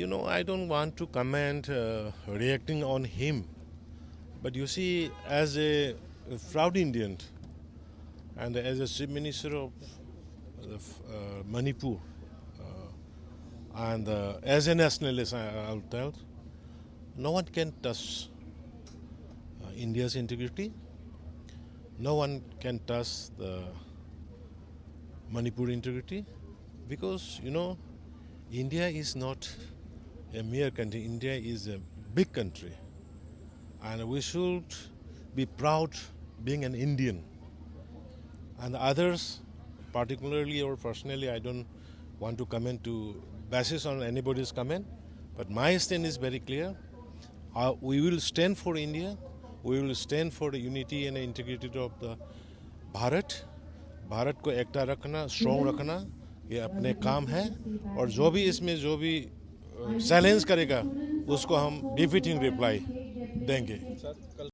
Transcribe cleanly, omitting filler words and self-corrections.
I don't want to comment reacting on him. But you see, as a proud Indian and as a Chief Minister of Manipur, and as a nationalist, I'll tell, no one can touch India's integrity. No one can touch the Manipur integrity because, India is not a mere country. India is a big country. And we should be proud being an Indian. And others, particularly or personally, I don't want to comment to basis on anybody's comment. But my stand is very clear. We will stand for India. We will stand for the unity and integrity of the Bharat. Bharat को एकता रखना, strong रखना, ये अपने काम है. और जो भी इसमें जो भी चैलेंज करेगा उसको हम डिफीटिंग रिप्लाई देंगे.